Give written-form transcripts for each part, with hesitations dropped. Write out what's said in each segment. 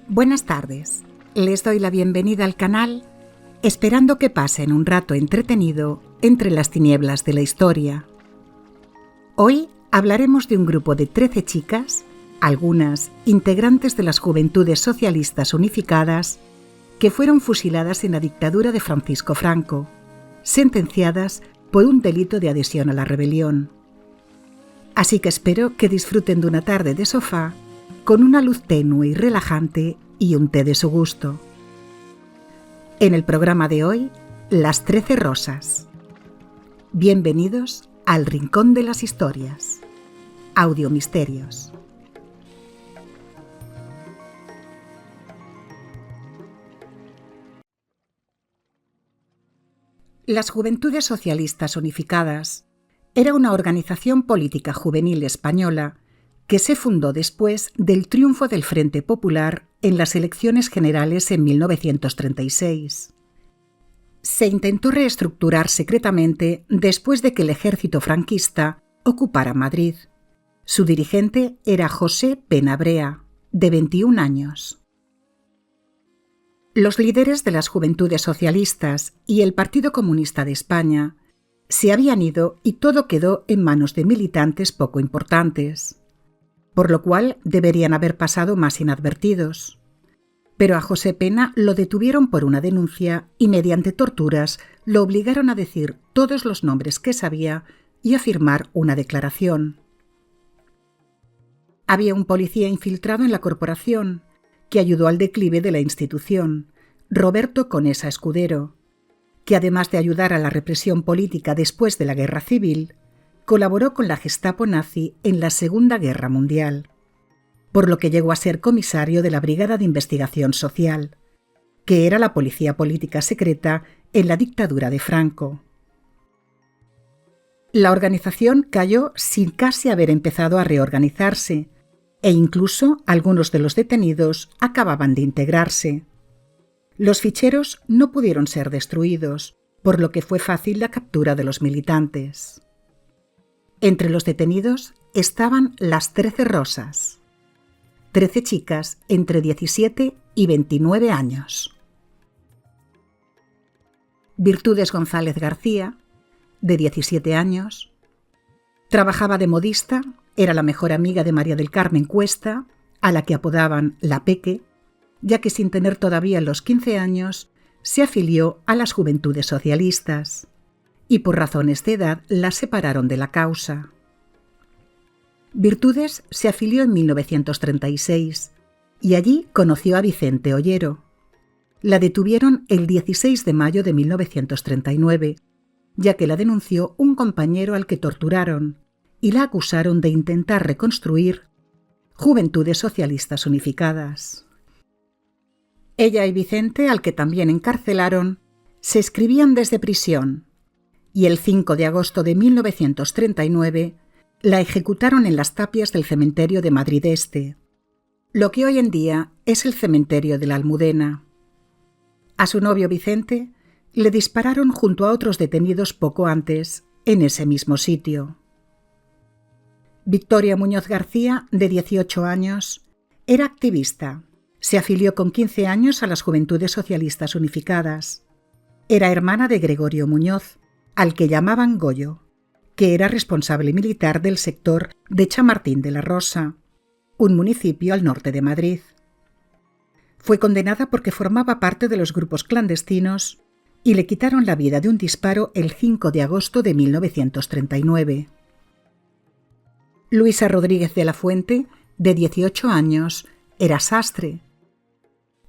Buenas tardes, les doy la bienvenida al canal, esperando que pasen un rato entretenido entre las tinieblas de la historia. Hoy hablaremos de un grupo de 13 chicas, algunas integrantes de las Juventudes Socialistas Unificadas, que fueron fusiladas en la dictadura de Francisco Franco, sentenciadas por un delito de adhesión a la rebelión. Así que espero que disfruten de una tarde de sofá con una luz tenue y relajante y un té de su gusto. En el programa de hoy, Las 13 Rosas. Bienvenidos al Rincón de las Historias. Audiomisterios. Las Juventudes Socialistas Unificadas era una organización política juvenil española que se fundó después del triunfo del Frente Popular en las elecciones generales en 1936. Se intentó reestructurar secretamente después de que el ejército franquista ocupara Madrid. Su dirigente era José Pena Brea, de 21 años. Los líderes de las Juventudes Socialistas y el Partido Comunista de España se habían ido y todo quedó en manos de militantes poco importantes, por lo cual deberían haber pasado más inadvertidos. Pero a José Pena lo detuvieron por una denuncia y mediante torturas lo obligaron a decir todos los nombres que sabía y a firmar una declaración. Había un policía infiltrado en la corporación que ayudó al declive de la institución, Roberto Conesa Escudero, que además de ayudar a la represión política después de la Guerra Civil, colaboró con la Gestapo nazi en la Segunda Guerra Mundial, por lo que llegó a ser comisario de la Brigada de Investigación Social, que era la policía política secreta en la dictadura de Franco. La organización cayó sin casi haber empezado a reorganizarse, e incluso algunos de los detenidos acababan de integrarse. Los ficheros no pudieron ser destruidos, por lo que fue fácil la captura de los militantes. Entre los detenidos estaban las 13 Rosas, 13 chicas entre 17 y 29 años. Virtudes González García, de 17 años, trabajaba de modista, era la mejor amiga de María del Carmen Cuesta, a la que apodaban La Peque, ya que sin tener todavía los 15 años se afilió a las Juventudes Socialistas y por razones de edad la separaron de la causa. Virtudes se afilió en 1936 y allí conoció a Vicente Ollero. La detuvieron el 16 de mayo de 1939, ya que la denunció un compañero al que torturaron y la acusaron de intentar reconstruir Juventudes Socialistas Unificadas. Ella y Vicente, al que también encarcelaron, se escribían desde prisión y el 5 de agosto de 1939 la ejecutaron en las tapias del cementerio de Madrid Este, lo que hoy en día es el cementerio de la Almudena. A su novio Vicente le dispararon junto a otros detenidos poco antes, en ese mismo sitio. Victoria Muñoz García, de 18 años, era activista. Se afilió con 15 años a las Juventudes Socialistas Unificadas. Era hermana de Gregorio Muñoz, al que llamaban Goyo, que era responsable militar del sector de Chamartín de la Rosa, un municipio al norte de Madrid. Fue condenada porque formaba parte de los grupos clandestinos y le quitaron la vida de un disparo el 5 de agosto de 1939. Luisa Rodríguez de la Fuente, de 18 años, era sastre.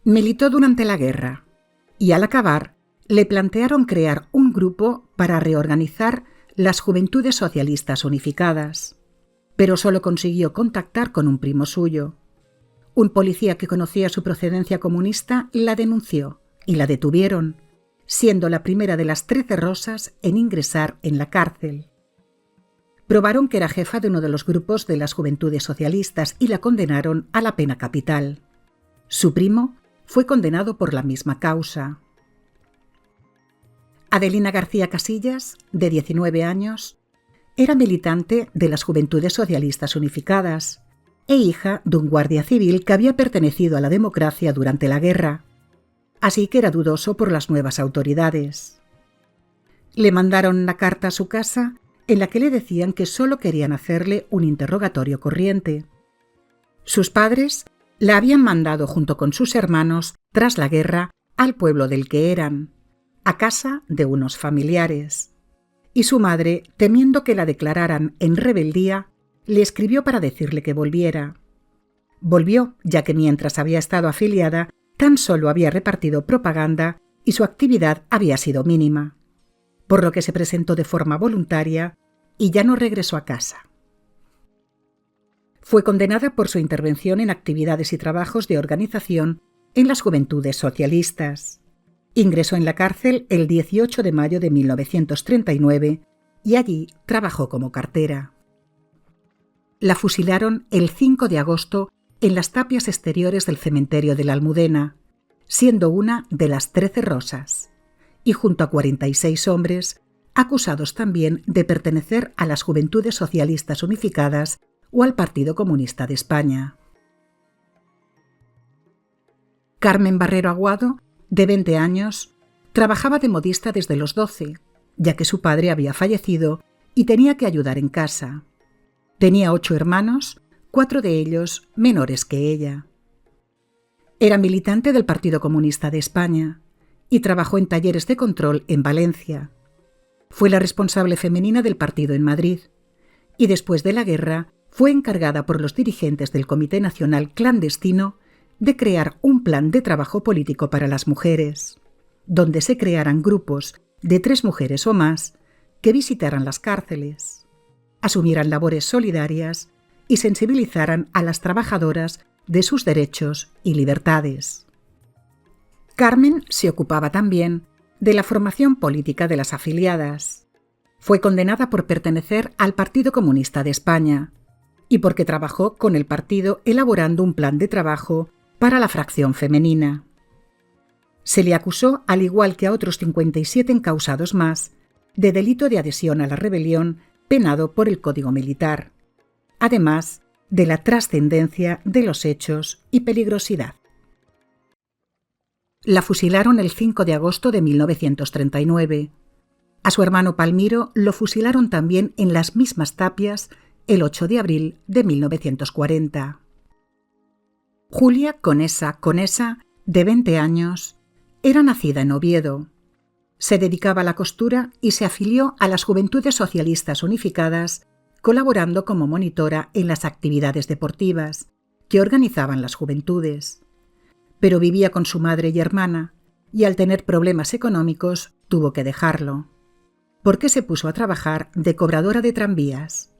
Militó durante la guerra y al acabar le plantearon crear un grupo para reorganizar las Juventudes Socialistas Unificadas, pero solo consiguió contactar con un primo suyo. Un policía que conocía su procedencia comunista la denunció y la detuvieron, siendo la primera de las 13 Rosas en ingresar en la cárcel. Probaron que era jefa de uno de los grupos de las Juventudes Socialistas y la condenaron a la pena capital. Su primo fue condenado por la misma causa. Adelina García Casillas, de 19 años, era militante de las Juventudes Socialistas Unificadas e hija de un guardia civil que había pertenecido a la democracia durante la guerra, así que era dudoso por las nuevas autoridades. Le mandaron una carta a su casa en la que le decían que solo querían hacerle un interrogatorio corriente. Sus padres la habían mandado junto con sus hermanos tras la guerra al pueblo del que eran, a casa de unos familiares, y su madre, temiendo que la declararan en rebeldía, le escribió para decirle que volviera. Volvió, ya que mientras había estado afiliada, tan solo había repartido propaganda y su actividad había sido mínima, por lo que se presentó de forma voluntaria y ya no regresó a casa. Fue condenada por su intervención en actividades y trabajos de organización en las Juventudes Socialistas. Ingresó en la cárcel el 18 de mayo de 1939 y allí trabajó como cartera. La fusilaron el 5 de agosto en las tapias exteriores del cementerio de la Almudena, siendo una de las 13 Rosas, y junto a 46 hombres, acusados también de pertenecer a las Juventudes Socialistas Unificadas o al Partido Comunista de España. Carmen Barrero Aguado, de 20 años, trabajaba de modista desde los 12, ya que su padre había fallecido y tenía que ayudar en casa. Tenía 8 hermanos, 4 de ellos menores que ella. Era militante del Partido Comunista de España y trabajó en talleres de control en Valencia. Fue la responsable femenina del partido en Madrid y después de la guerra fue encargada por los dirigentes del Comité Nacional Clandestino de crear un plan de trabajo político para las mujeres, donde se crearan grupos de 3 mujeres o más que visitaran las cárceles, asumieran labores solidarias y sensibilizaran a las trabajadoras de sus derechos y libertades. Carmen se ocupaba también de la formación política de las afiliadas. Fue condenada por pertenecer al Partido Comunista de España y porque trabajó con el partido elaborando un plan de trabajo para la fracción femenina. Se le acusó, al igual que a otros 57 encausados más, de delito de adhesión a la rebelión penado por el Código Militar, además de la trascendencia de los hechos y peligrosidad. La fusilaron el 5 de agosto de 1939. A su hermano Palmiro lo fusilaron también en las mismas tapias el 8 de abril de 1940. Julia Conesa, de 20 años, era nacida en Oviedo. Se dedicaba a la costura y se afilió a las Juventudes Socialistas Unificadas, colaborando como monitora en las actividades deportivas que organizaban las juventudes. Pero vivía con su madre y hermana, y al tener problemas económicos tuvo que dejarlo, porque se puso a trabajar de cobradora de tranvías.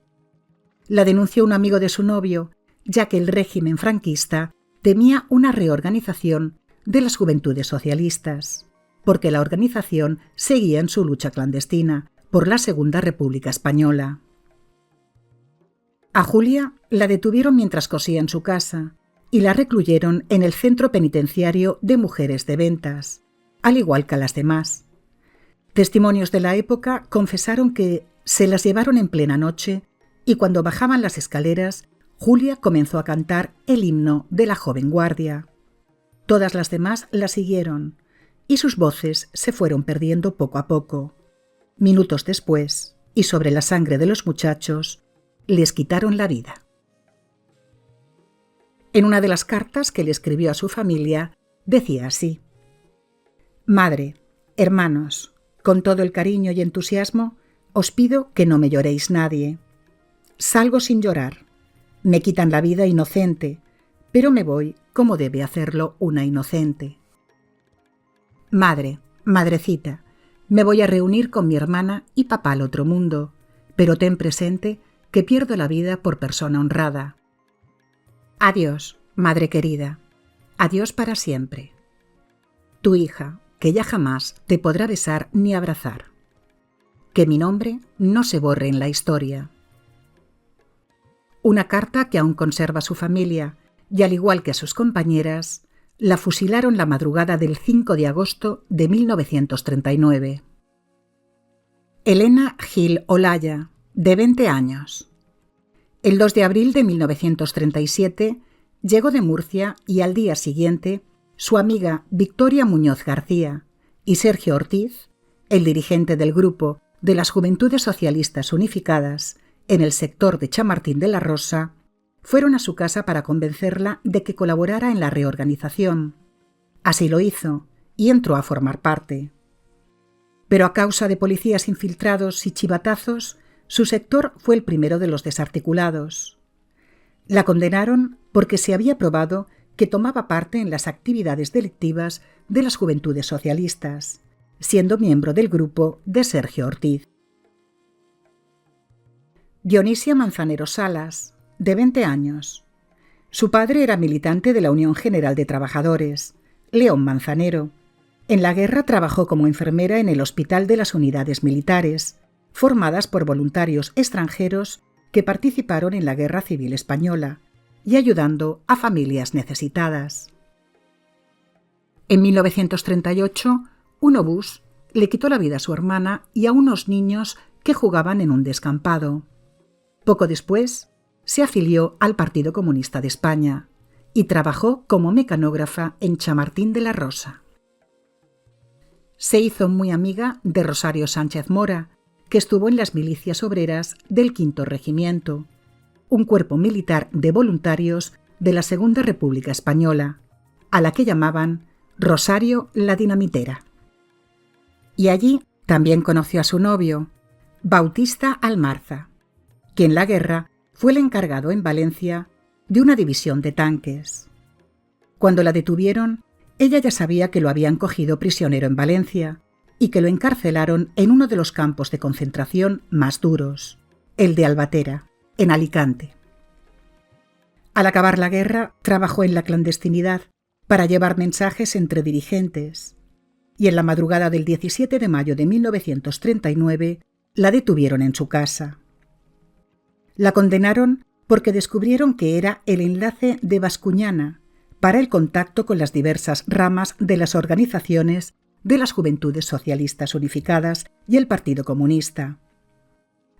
La denunció un amigo de su novio, ya que el régimen franquista temía una reorganización de las Juventudes Socialistas, porque la organización seguía en su lucha clandestina por la Segunda República Española. A Julia la detuvieron mientras cosía en su casa y la recluyeron en el Centro Penitenciario de Mujeres de Ventas, al igual que a las demás. Testimonios de la época confesaron que se las llevaron en plena noche y cuando bajaban las escaleras, Julia comenzó a cantar el himno de la joven guardia. Todas las demás la siguieron y sus voces se fueron perdiendo poco a poco. Minutos después, y sobre la sangre de los muchachos, les quitaron la vida. En una de las cartas que le escribió a su familia, decía así: «Madre, hermanos, con todo el cariño y entusiasmo, os pido que no me lloréis nadie. Salgo sin llorar. Me quitan la vida inocente, pero me voy como debe hacerlo una inocente. Madre, madrecita, me voy a reunir con mi hermana y papá al otro mundo, pero ten presente que pierdo la vida por persona honrada. Adiós, madre querida. Adiós para siempre. Tu hija, que ya jamás te podrá besar ni abrazar. Que mi nombre no se borre en la historia». Una carta que aún conserva su familia, y al igual que a sus compañeras, la fusilaron la madrugada del 5 de agosto de 1939. Elena Gil Olaya, de 20 años. El 2 de abril de 1937 llegó de Murcia y al día siguiente su amiga Victoria Muñoz García y Sergio Ortiz, el dirigente del grupo de las Juventudes Socialistas Unificadas en el sector de Chamartín de la Rosa, fueron a su casa para convencerla de que colaborara en la reorganización. Así lo hizo y entró a formar parte. Pero a causa de policías infiltrados y chivatazos, su sector fue el primero de los desarticulados. La condenaron porque se había probado que tomaba parte en las actividades delictivas de las Juventudes Socialistas, siendo miembro del grupo de Sergio Ortiz. Dionisia Manzanero Salas, de 20 años. Su padre era militante de la Unión General de Trabajadores, León Manzanero. En la guerra trabajó como enfermera en el Hospital de las Unidades Militares, formadas por voluntarios extranjeros que participaron en la Guerra Civil Española y ayudando a familias necesitadas. En 1938, un obús le quitó la vida a su hermana y a unos niños que jugaban en un descampado. Poco después, se afilió al Partido Comunista de España y trabajó como mecanógrafa en Chamartín de la Rosa. Se hizo muy amiga de Rosario Sánchez Mora, que estuvo en las milicias obreras del V Regimiento, un cuerpo militar de voluntarios de la Segunda República Española, a la que llamaban Rosario la Dinamitera. Y allí también conoció a su novio, Bautista Almarza, que en la guerra fue el encargado en Valencia de una división de tanques. Cuando la detuvieron, ella ya sabía que lo habían cogido prisionero en Valencia y que lo encarcelaron en uno de los campos de concentración más duros, el de Albatera, en Alicante. Al acabar la guerra, trabajó en la clandestinidad para llevar mensajes entre dirigentes y en la madrugada del 17 de mayo de 1939 la detuvieron en su casa. La condenaron porque descubrieron que era el enlace de Bascuñana para el contacto con las diversas ramas de las organizaciones de las Juventudes Socialistas Unificadas y el Partido Comunista.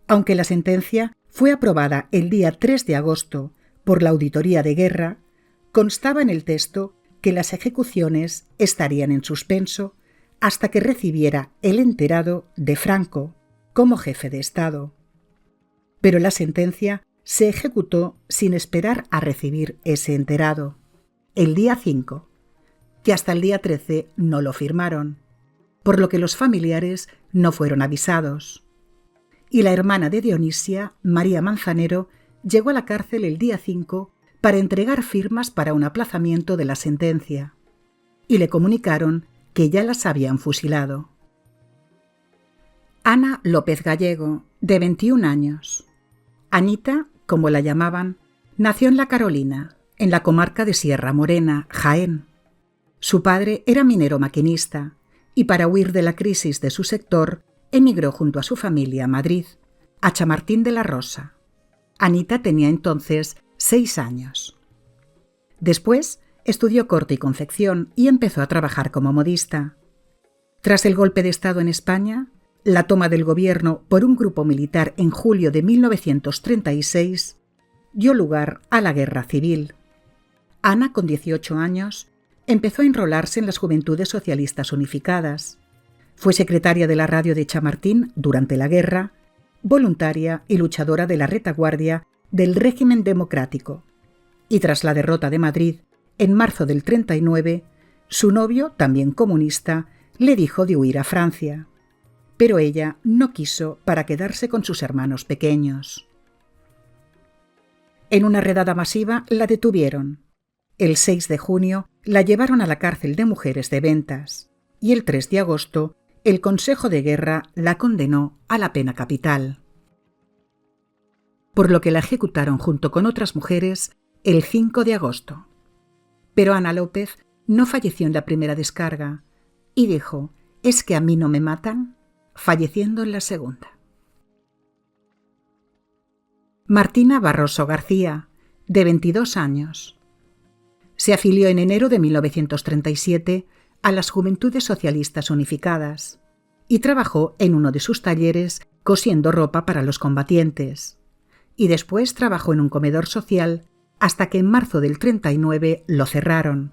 Aunque la sentencia fue aprobada el día 3 de agosto por la Auditoría de Guerra, constaba en el texto que las ejecuciones estarían en suspenso hasta que recibiera el enterado de Franco como jefe de Estado. Pero la sentencia se ejecutó sin esperar a recibir ese enterado, el día 5, que hasta el día 13 no lo firmaron, por lo que los familiares no fueron avisados. Y la hermana de Dionisia, María Manzanero, llegó a la cárcel el día 5 para entregar firmas para un aplazamiento de la sentencia, y le comunicaron que ya las habían fusilado. Ana López Gallego, de 21 años. Anita, como la llamaban, nació en La Carolina, en la comarca de Sierra Morena, Jaén. Su padre era minero maquinista y para huir de la crisis de su sector emigró junto a su familia a Madrid, a Chamartín de la Rosa. Anita tenía entonces 6 años. Después estudió corte y confección y empezó a trabajar como modista. Tras el golpe de Estado en España, la toma del gobierno por un grupo militar en julio de 1936 dio lugar a la Guerra Civil. Ana, con 18 años, empezó a enrolarse en las Juventudes Socialistas Unificadas. Fue secretaria de la radio de Chamartín durante la guerra, voluntaria y luchadora de la retaguardia del régimen democrático. Y tras la derrota de Madrid, en marzo del 39, su novio, también comunista, le dijo de huir a Francia. Pero ella no quiso para quedarse con sus hermanos pequeños. En una redada masiva la detuvieron. El 6 de junio la llevaron a la cárcel de mujeres de Ventas y el 3 de agosto el Consejo de Guerra la condenó a la pena capital, por lo que la ejecutaron junto con otras mujeres el 5 de agosto. Pero Ana López no falleció en la primera descarga y dijo: «¿Es que a mí no me matan?», falleciendo en la segunda. Martina Barroso García, de 22 años. Se afilió en enero de 1937 a las Juventudes Socialistas Unificadas y trabajó en uno de sus talleres cosiendo ropa para los combatientes. y después trabajó en un comedor social hasta que en marzo del 39 lo cerraron.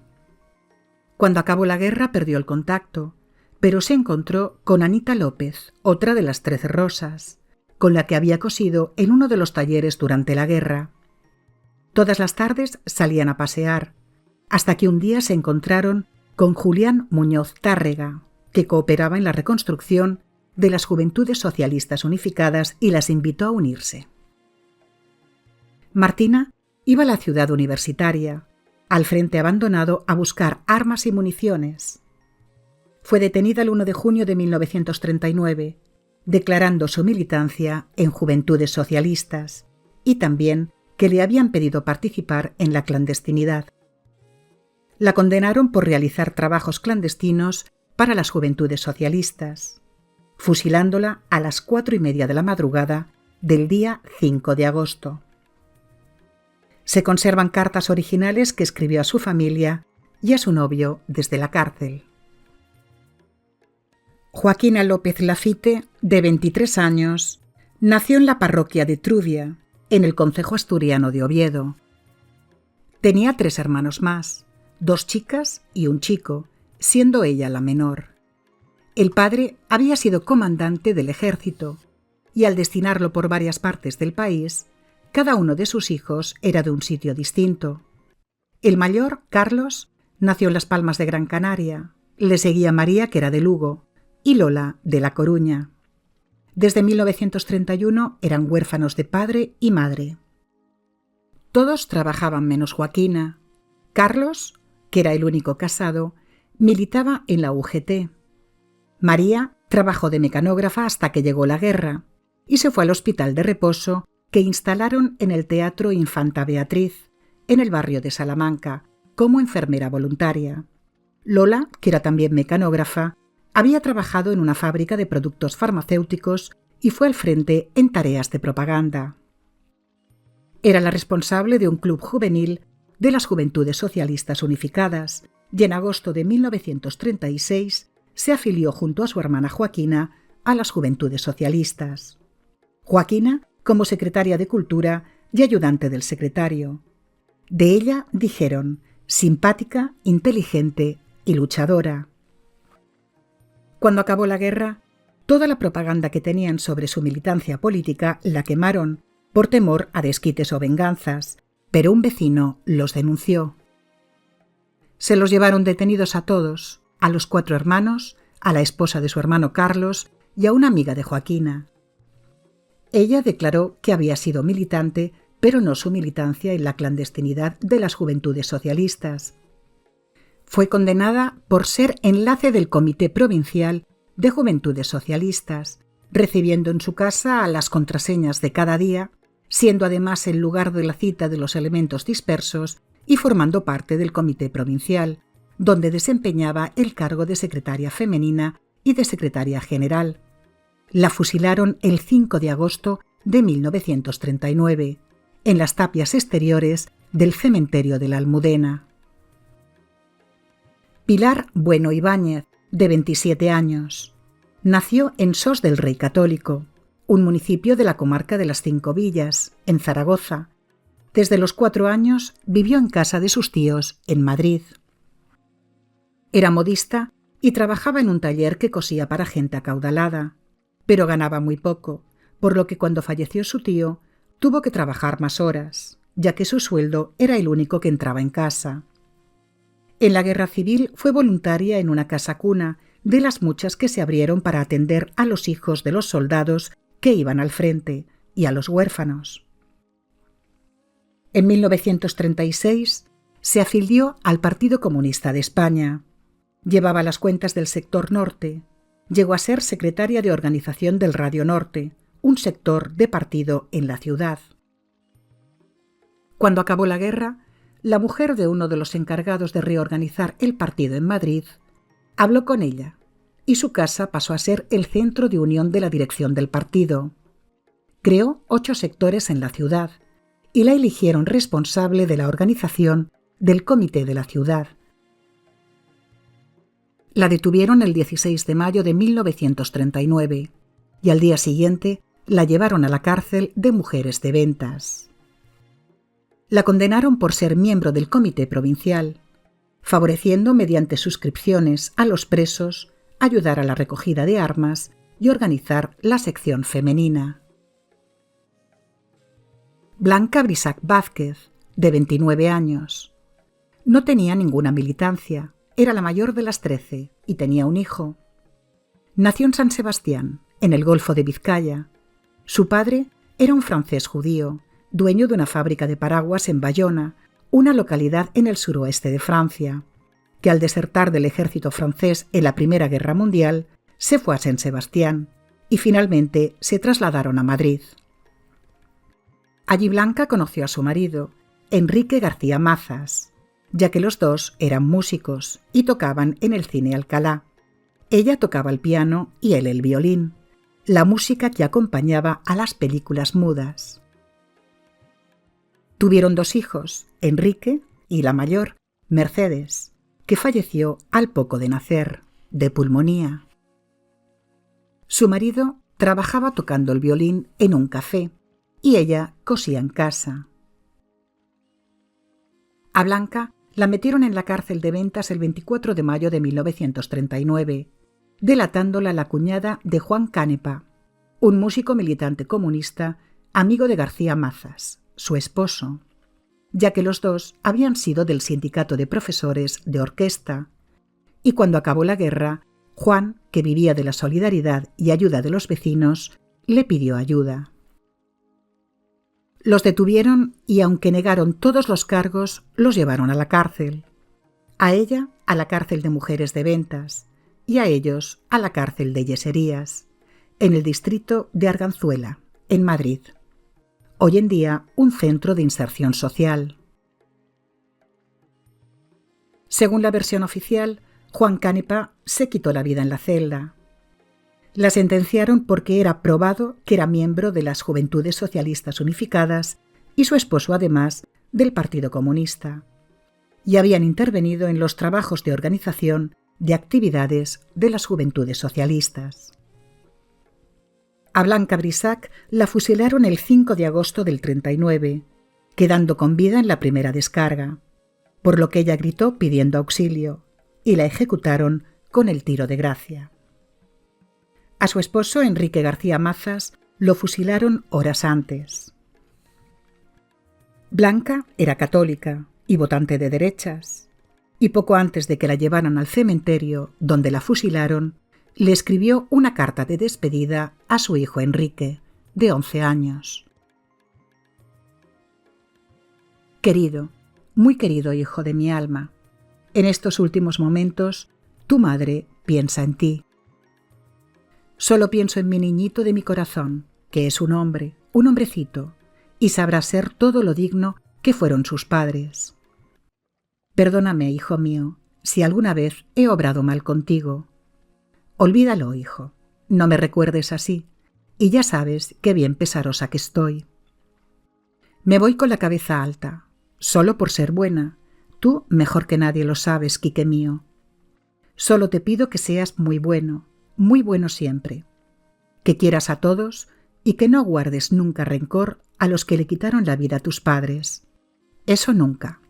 Cuando acabó la guerra perdió el contacto, pero se encontró con Anita López, otra de las 13 Rosas, con la que había cosido en uno de los talleres durante la guerra. Todas las tardes salían a pasear, hasta que un día se encontraron con Julián Muñoz Tárrega, que cooperaba en la reconstrucción de las Juventudes Socialistas Unificadas y las invitó a unirse. Martina iba a la ciudad universitaria, al frente abandonado, a buscar armas y municiones. Fue detenida el 1 de junio de 1939, declarando su militancia en Juventudes Socialistas y también que le habían pedido participar en la clandestinidad. La condenaron por realizar trabajos clandestinos para las Juventudes Socialistas, fusilándola a las 4:30 de la madrugada del día 5 de agosto. Se conservan cartas originales que escribió a su familia y a su novio desde la cárcel. Joaquina López Lafite, de 23 años, nació en la parroquia de Trubia, en el concejo asturiano de Oviedo. Tenía 3 hermanos más, 2 chicas y un chico, siendo ella la menor. El padre había sido comandante del ejército y al destinarlo por varias partes del país, cada uno de sus hijos era de un sitio distinto. El mayor, Carlos, nació en Las Palmas de Gran Canaria, le seguía María, que era de Lugo, y Lola, de La Coruña. Desde 1931 eran huérfanos de padre y madre. Todos trabajaban menos Joaquina. Carlos, que era el único casado, militaba en la UGT. María trabajó de mecanógrafa hasta que llegó la guerra y se fue al hospital de reposo que instalaron en el Teatro Infanta Beatriz, en el barrio de Salamanca, como enfermera voluntaria. Lola, que era también mecanógrafa, había trabajado en una fábrica de productos farmacéuticos y fue al frente en tareas de propaganda. Era la responsable de un club juvenil de las Juventudes Socialistas Unificadas y en agosto de 1936 se afilió junto a su hermana Joaquina a las Juventudes Socialistas. Joaquina como secretaria de Cultura y ayudante del secretario. De ella dijeron simpática, inteligente y luchadora. Cuando acabó la guerra, toda la propaganda que tenían sobre su militancia política la quemaron por temor a desquites o venganzas, pero un vecino los denunció. Se los llevaron detenidos a todos, a los 4 hermanos, a la esposa de su hermano Carlos y a una amiga de Joaquina. Ella declaró que había sido militante, pero no su militancia en la clandestinidad de las Juventudes Socialistas. Fue condenada por ser enlace del Comité Provincial de Juventudes Socialistas, recibiendo en su casa a las contraseñas de cada día, siendo además el lugar de la cita de los elementos dispersos y formando parte del Comité Provincial, donde desempeñaba el cargo de secretaria femenina y de secretaria general. La fusilaron el 5 de agosto de 1939, en las tapias exteriores del cementerio de la Almudena. Pilar Bueno Ibáñez, de 27 años, nació en Sos del Rey Católico, un municipio de la comarca de las Cinco Villas, en Zaragoza. Desde los 4 años vivió en casa de sus tíos en Madrid. Era modista y trabajaba en un taller que cosía para gente acaudalada, pero ganaba muy poco, por lo que cuando falleció su tío tuvo que trabajar más horas, ya que su sueldo era el único que entraba en casa. En la Guerra Civil fue voluntaria en una casa cuna de las muchas que se abrieron para atender a los hijos de los soldados que iban al frente y a los huérfanos. En 1936 se afilió al Partido Comunista de España. Llevaba las cuentas del sector norte. Llegó a ser secretaria de organización del Radio Norte, un sector de partido en la ciudad. Cuando acabó la guerra, la mujer de uno de los encargados de reorganizar el partido en Madrid habló con ella y su casa pasó a ser el centro de unión de la dirección del partido. Creó 8 sectores en la ciudad y la eligieron responsable de la organización del comité de la ciudad. La detuvieron el 16 de mayo de 1939 y al día siguiente la llevaron a la cárcel de mujeres de ventas. La condenaron por ser miembro del comité provincial, favoreciendo mediante suscripciones a los presos, ayudar a la recogida de armas y organizar la sección femenina. Blanca Brisac Vázquez, de 29 años. No tenía ninguna militancia, era la mayor de las 13 y tenía un hijo. Nació en San Sebastián, en el Golfo de Vizcaya. Su padre era un francés judío, dueño de una fábrica de paraguas en Bayona, una localidad en el suroeste de Francia, que al desertar del ejército francés en la Primera Guerra Mundial se fue a San Sebastián y finalmente se trasladaron a Madrid. Allí Blanca conoció a su marido, Enrique García Mazas, ya que los dos eran músicos y tocaban en el Cine Alcalá. Ella tocaba el piano y él el violín, la música que acompañaba a las películas mudas. Tuvieron 2 hijos, Enrique y la mayor, Mercedes, que falleció al poco de nacer, de pulmonía. Su marido trabajaba tocando el violín en un café y ella cosía en casa. A Blanca la metieron en la cárcel de Ventas el 24 de mayo de 1939, delatándola la cuñada de Juan Canepa, un músico militante comunista, amigo de García Mazas, su esposo, ya que los dos habían sido del sindicato de profesores de orquesta, y cuando acabó la guerra, Juan, que vivía de la solidaridad y ayuda de los vecinos, le pidió ayuda. Los detuvieron y, aunque negaron todos los cargos, los llevaron a la cárcel. A ella, a la cárcel de mujeres de Ventas, y a ellos, a la cárcel de Yeserías, en el distrito de Arganzuela, en Madrid. Hoy en día, un centro de inserción social. Según la versión oficial, Juan Canepa se quitó la vida en la celda. La sentenciaron porque era probado que era miembro de las Juventudes Socialistas Unificadas y su esposo, además, del Partido Comunista, y habían intervenido en los trabajos de organización de actividades de las Juventudes Socialistas. A Blanca Brisac la fusilaron el 5 de agosto del 39, quedando con vida en la primera descarga, por lo que ella gritó pidiendo auxilio, y la ejecutaron con el tiro de gracia. A su esposo, Enrique García Mazas, lo fusilaron horas antes. Blanca era católica y votante de derechas, y poco antes de que la llevaran al cementerio donde la fusilaron, le escribió una carta de despedida a su hijo Enrique, de 11 años. Querido, muy querido hijo de mi alma, en estos últimos momentos tu madre piensa en ti. Solo pienso en mi niñito de mi corazón, que es un hombre, un hombrecito, y sabrá ser todo lo digno que fueron sus padres. Perdóname, hijo mío, si alguna vez he obrado mal contigo. Olvídalo, hijo, no me recuerdes así, y ya sabes qué bien pesarosa que estoy. Me voy con la cabeza alta, solo por ser buena. Tú mejor que nadie lo sabes, Quique mío. Solo te pido que seas muy bueno siempre, que quieras a todos y que no guardes nunca rencor a los que le quitaron la vida a tus padres. Eso nunca.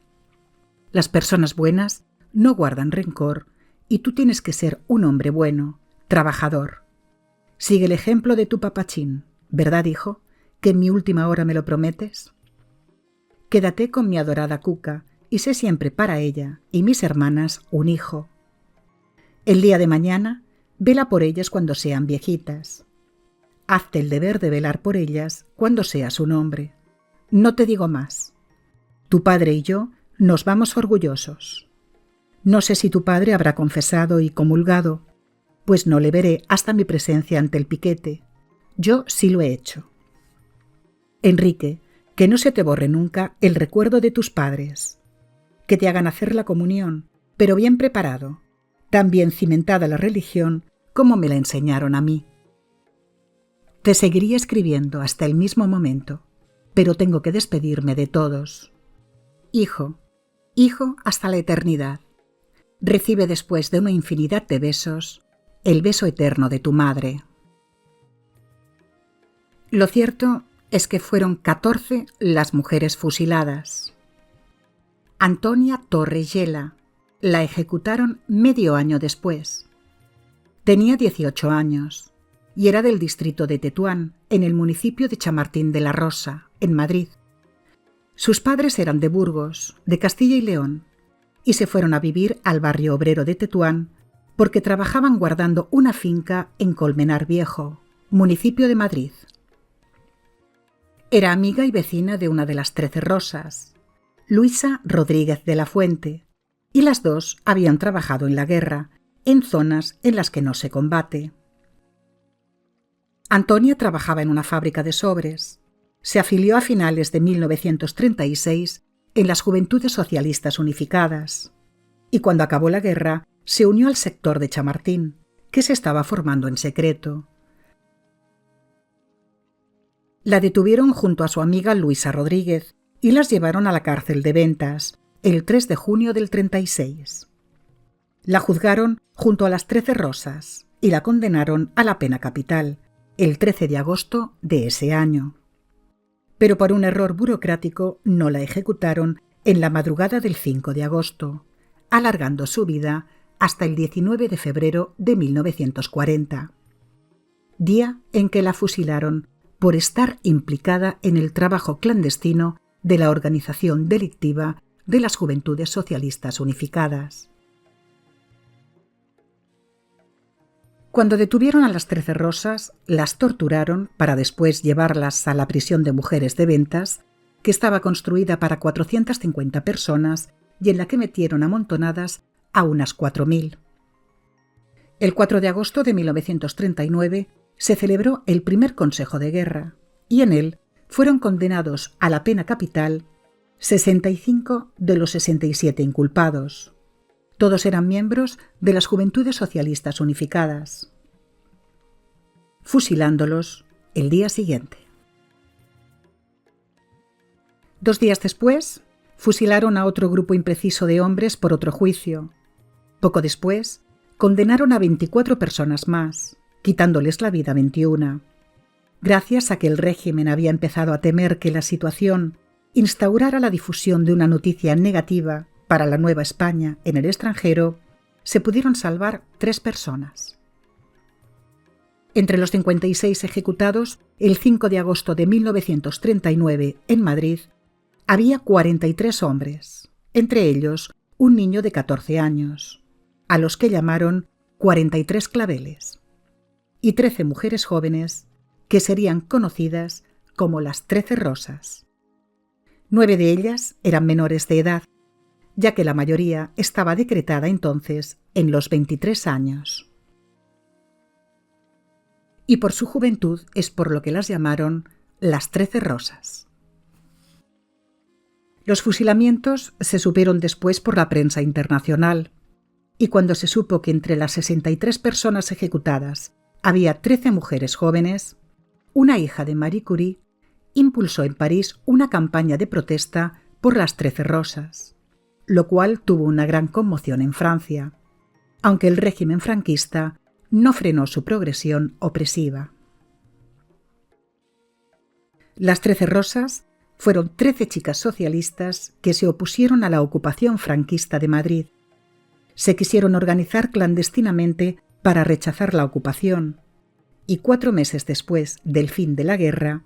Las personas buenas no guardan rencor y tú tienes que ser un hombre bueno, trabajador. Sigue el ejemplo de tu papachín, ¿verdad, hijo? ¿Que en mi última hora me lo prometes? Quédate con mi adorada Cuca y sé siempre para ella y mis hermanas un hijo. El día de mañana, vela por ellas cuando sean viejitas. Hazte el deber de velar por ellas cuando seas un hombre. No te digo más. Tu padre y yo nos vamos orgullosos. No sé si tu padre habrá confesado y comulgado, pues no le veré hasta mi presencia ante el piquete. Yo sí lo he hecho. Enrique, que no se te borre nunca el recuerdo de tus padres. Que te hagan hacer la comunión, pero bien preparado, tan bien cimentada la religión como me la enseñaron a mí. Te seguiría escribiendo hasta el mismo momento, pero tengo que despedirme de todos. Hijo, hijo hasta la eternidad. Recibe después de una infinidad de besos el beso eterno de tu madre. Lo cierto es que fueron 14 las mujeres fusiladas. Antonia Torres Yela la ejecutaron medio año después. Tenía 18 años y era del distrito de Tetuán, en el municipio de Chamartín de la Rosa, en Madrid. Sus padres eran de Burgos, de Castilla y León, y se fueron a vivir al barrio obrero de Tetuán porque trabajaban guardando una finca en Colmenar Viejo, municipio de Madrid. Era amiga y vecina de una de las 13 Rosas, Luisa Rodríguez de la Fuente, y las dos habían trabajado en la guerra, en zonas en las que no se combate. Antonia trabajaba en una fábrica de sobres. Se afilió a finales de 1936 en las Juventudes Socialistas Unificadas y cuando acabó la guerra se unió al sector de Chamartín, que se estaba formando en secreto. La detuvieron junto a su amiga Luisa Rodríguez y las llevaron a la cárcel de Ventas el 3 de junio del 36. La juzgaron junto a las 13 Rosas y la condenaron a la pena capital el 13 de agosto de ese año. Pero por un error burocrático no la ejecutaron en la madrugada del 5 de agosto, alargando su vida hasta el 19 de febrero de 1940, día en que la fusilaron por estar implicada en el trabajo clandestino de la organización delictiva de las Juventudes Socialistas Unificadas. Cuando detuvieron a las 13 Rosas, las torturaron para después llevarlas a la prisión de mujeres de Ventas, que estaba construida para 450 personas y en la que metieron amontonadas a unas 4.000. El 4 de agosto de 1939 se celebró el primer Consejo de Guerra y en él fueron condenados a la pena capital 65 de los 67 inculpados. Todos eran miembros de las Juventudes Socialistas Unificadas, fusilándolos el día siguiente. 2 días después, fusilaron a otro grupo impreciso de hombres por otro juicio. Poco después, condenaron a 24 personas más, quitándoles la vida a 21. Gracias a que el régimen había empezado a temer que la situación instaurara la difusión de una noticia negativa para la Nueva España en el extranjero, se pudieron salvar 3 personas. Entre los 56 ejecutados, el 5 de agosto de 1939, en Madrid, había 43 hombres, entre ellos un niño de 14 años, a los que llamaron 43 claveles, y 13 mujeres jóvenes que serían conocidas como las 13 Rosas. 9 de ellas eran menores de edad, ya que la mayoría estaba decretada entonces en los 23 años. Y por su juventud es por lo que las llamaron las 13 Rosas. Los fusilamientos se supieron después por la prensa internacional, y cuando se supo que entre las 63 personas ejecutadas había 13 mujeres jóvenes, una hija de Marie Curie impulsó en París una campaña de protesta por las 13 Rosas, lo cual tuvo una gran conmoción en Francia, aunque el régimen franquista no frenó su progresión opresiva. Las 13 Rosas fueron 13 chicas socialistas que se opusieron a la ocupación franquista de Madrid. Se quisieron organizar clandestinamente para rechazar la ocupación y 4 meses después del fin de la guerra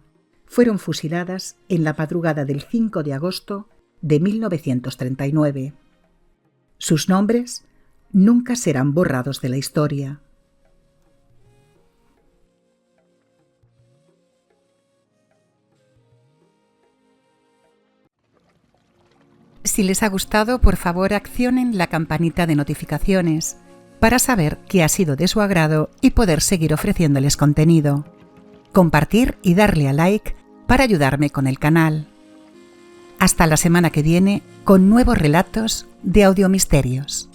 fueron fusiladas en la madrugada del 5 de agosto de 1939. Sus nombres nunca serán borrados de la historia. Si les ha gustado, por favor accionen la campanita de notificaciones para saber que ha sido de su agrado y poder seguir ofreciéndoles contenido. Compartir y darle a like para ayudarme con el canal. Hasta la semana que viene con nuevos relatos de Audiomisterios.